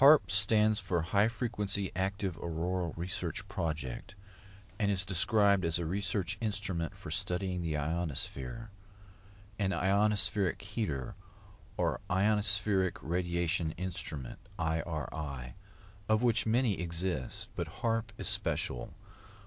HARRP stands for High Frequency Active Auroral Research Project and is described as a research instrument for studying the ionosphere, an ionospheric heater, or ionospheric radiation instrument, IRI, of which many exist, but HARRP is special.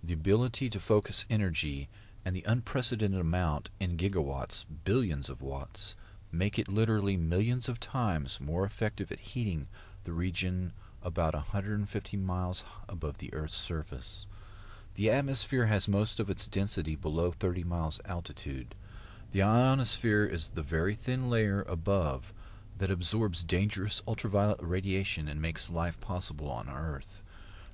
The ability to focus energy and the unprecedented amount in gigawatts, billions of watts, make it literally millions of times more effective at heating the region about 150 miles above the Earth's surface. The atmosphere has most of its density below 30 miles altitude. The ionosphere is the very thin layer above that absorbs dangerous ultraviolet radiation and makes life possible on Earth.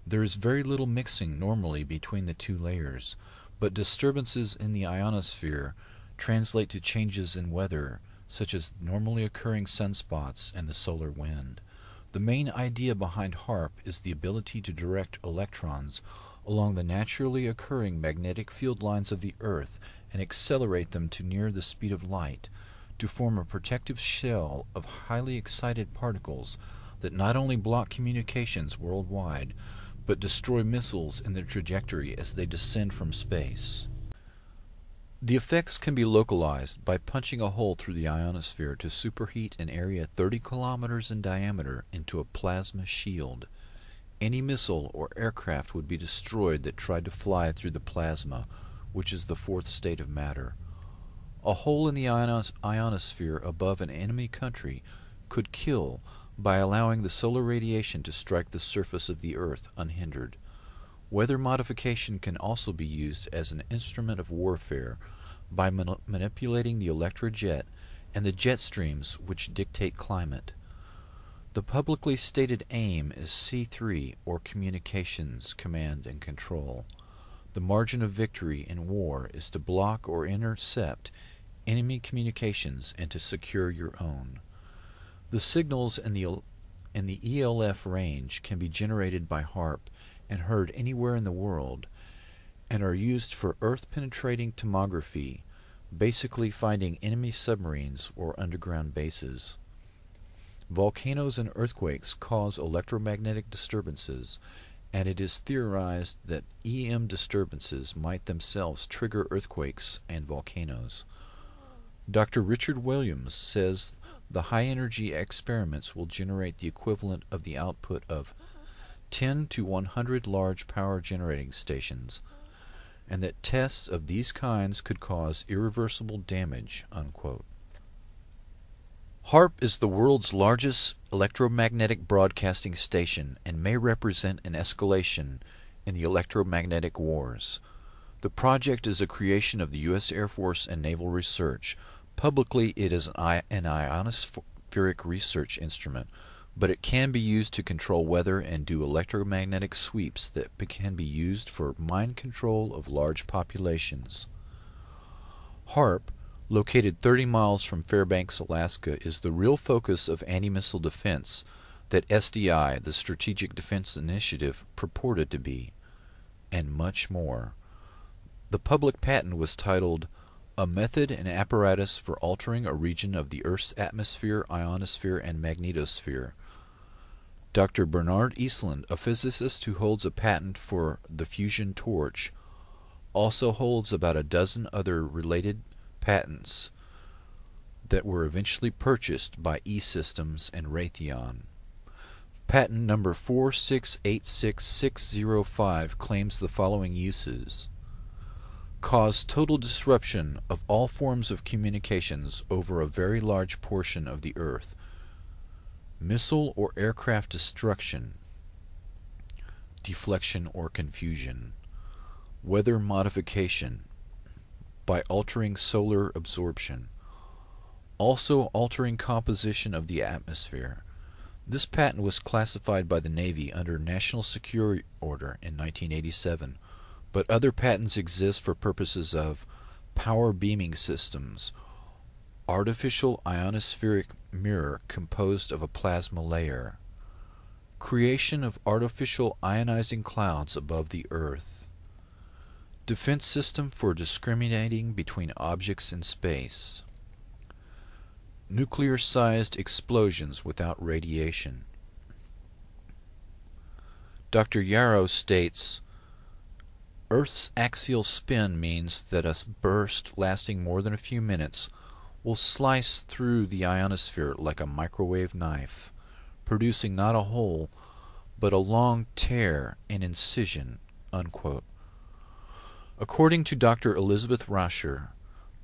There is very little mixing normally between the two layers, but disturbances in the ionosphere translate to changes in weather, such as normally occurring sunspots and the solar wind. The main idea behind HARRP is the ability to direct electrons along the naturally occurring magnetic field lines of the Earth and accelerate them to near the speed of light, to form a protective shell of highly excited particles that not only block communications worldwide, but destroy missiles in their trajectory as they descend from space. The effects can be localized by punching a hole through the ionosphere to superheat an area 30 kilometers in diameter into a plasma shield. Any missile or aircraft would be destroyed that tried to fly through the plasma, which is the fourth state of matter. A hole in the ionosphere above an enemy country could kill by allowing the solar radiation to strike the surface of the Earth unhindered. Weather modification can also be used as an instrument of warfare by manipulating the electrojet and the jet streams which dictate climate. The publicly stated aim is C3, or Communications, Command and Control. The margin of victory in war is to block or intercept enemy communications and to secure your own. The signals in the ELF range can be generated by HARRP and heard anywhere in the world, and are used for Earth-penetrating tomography, basically finding enemy submarines or underground bases. Volcanoes and earthquakes cause electromagnetic disturbances, and it is theorized that EM disturbances might themselves trigger earthquakes and volcanoes. Dr. Richard Williams says the high-energy experiments will generate the equivalent of the output of 10 to 100 large power generating stations, and that tests of these kinds could cause irreversible damage, unquote. HARRP is the world's largest electromagnetic broadcasting station and may represent an escalation in the electromagnetic wars. The project is a creation of the U.S. Air Force and Naval Research. Publicly, it is an ionospheric research instrument, but it can be used to control weather and do electromagnetic sweeps that can be used for mind control of large populations. HARRP, located 30 miles from Fairbanks, Alaska, is the real focus of anti-missile defense that SDI, the Strategic Defense Initiative, purported to be, and much more. The public patent was titled A Method and Apparatus for Altering a Region of the Earth's Atmosphere, Ionosphere, and Magnetosphere. Dr. Bernard Eastland, a physicist who holds a patent for the fusion torch, also holds about a dozen other related patents that were eventually purchased by E-Systems and Raytheon. Patent number 4686605 claims the following uses: cause total disruption of all forms of communications over a very large portion of the Earth, missile or aircraft destruction, deflection or confusion, weather modification by altering solar absorption, also altering composition of the atmosphere. This patent was classified by the Navy under National Security Order in 1987, but other patents exist for purposes of power beaming systems, artificial ionospheric mirror composed of a plasma layer, creation of artificial ionizing clouds above the Earth, defense system for discriminating between objects in space, nuclear-sized explosions without radiation, Dr. Yarrow states, Earth's axial spin means that a burst lasting more than a few minutes will slice through the ionosphere like a microwave knife, producing not a hole, but a long tear and incision." Unquote. According to Dr. Elizabeth Rasher,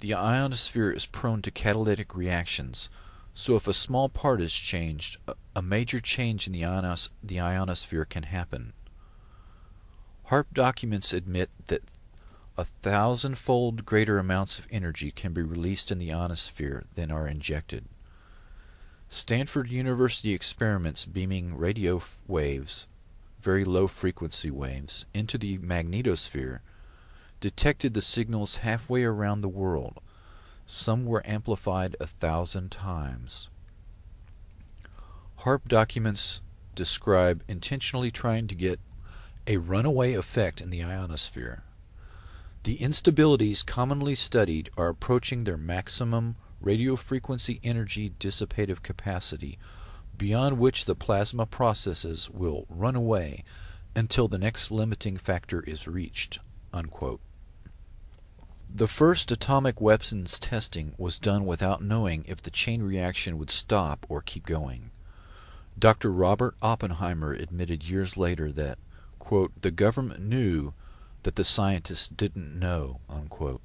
the ionosphere is prone to catalytic reactions, so if a small part is changed, a major change in the ionosphere can happen. HARRP documents admit that 1,000-fold greater amounts of energy can be released in the ionosphere than are injected. Stanford University experiments beaming radio waves, very low-frequency waves, into the magnetosphere detected the signals halfway around the world. Some were amplified 1,000 times. HARRP documents describe intentionally trying to get a runaway effect in the ionosphere. The instabilities commonly studied are approaching their maximum radio frequency energy dissipative capacity, beyond which the plasma processes will run away until the next limiting factor is reached. Unquote. The first atomic weapons testing was done without knowing if the chain reaction would stop or keep going. Dr. Robert Oppenheimer admitted years later that, quote, "the government knew that the scientists didn't know." Unquote.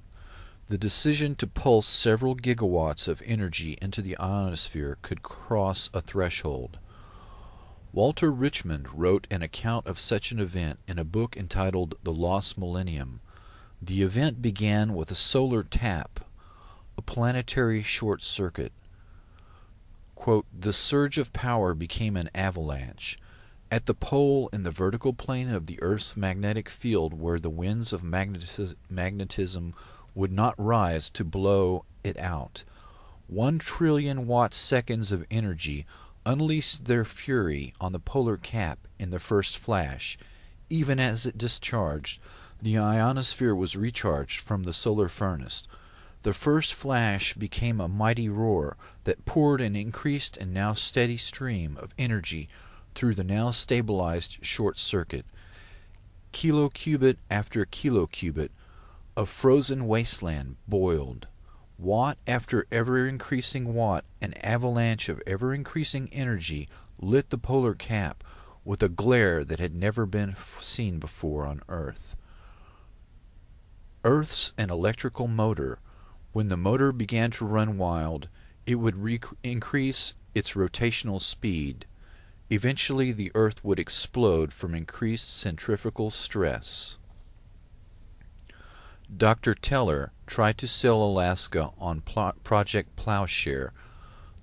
The decision to pulse several gigawatts of energy into the ionosphere could cross a threshold. Walter Richmond wrote an account of such an event in a book entitled The Lost Millennium. The event began with a solar tap, a planetary short circuit. Quote, "the surge of power became an avalanche. At the pole in the vertical plane of the Earth's magnetic field where the winds of magnetism would not rise to blow it out, 1 trillion watt-seconds of energy unleashed their fury on the polar cap in the first flash. Even as it discharged, the ionosphere was recharged from the solar furnace. The first flash became a mighty roar that poured an increased and now steady stream of energy through the now stabilized short circuit. Kilocubit after kilocubit of frozen wasteland boiled. Watt after ever-increasing watt, an avalanche of ever-increasing energy lit the polar cap with a glare that had never been seen before on Earth. Earth's an electrical motor. When the motor began to run wild, it would increase its rotational speed. Eventually the Earth would explode from increased centrifugal stress." Dr. Teller tried to sell Alaska on Project Plowshare,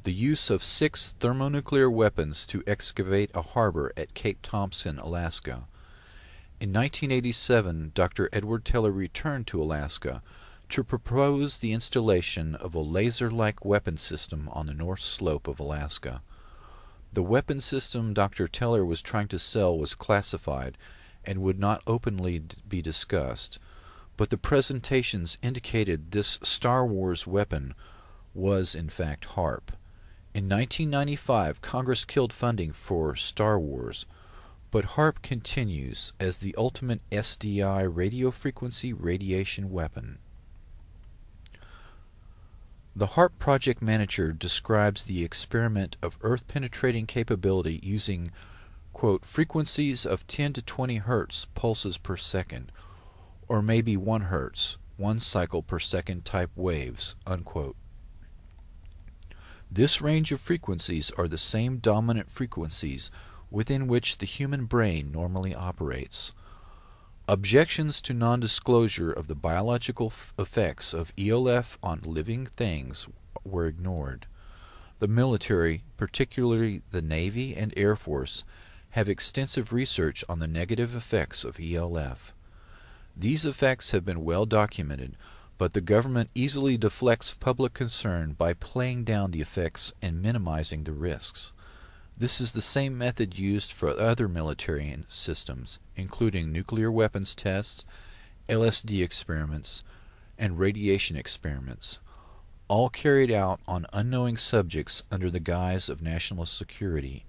the use of 6 thermonuclear weapons to excavate a harbor at Cape Thompson, Alaska. In 1987, Dr. Edward Teller returned to Alaska to propose the installation of a laser-like weapon system on the north slope of Alaska. The weapon system Dr. Teller was trying to sell was classified and would not openly be discussed, but the presentations indicated this Star Wars weapon was in fact HARRP. In 1995, Congress killed funding for Star Wars, but HARRP continues as the ultimate SDI radio frequency radiation weapon. The HARRP project manager describes the experiment of Earth-penetrating capability using, quote, "frequencies of 10 to 20 Hz pulses per second, or maybe 1 Hz, 1 cycle per second type waves." Unquote. This range of frequencies are the same dominant frequencies within which the human brain normally operates. Objections to non-disclosure of the biological effects of ELF on living things were ignored. The military, particularly the Navy and Air Force, have extensive research on the negative effects of ELF. These effects have been well documented, but the government easily deflects public concern by playing down the effects and minimizing the risks. This is the same method used for other military systems, including nuclear weapons tests, LSD experiments, and radiation experiments, all carried out on unknowing subjects under the guise of national security.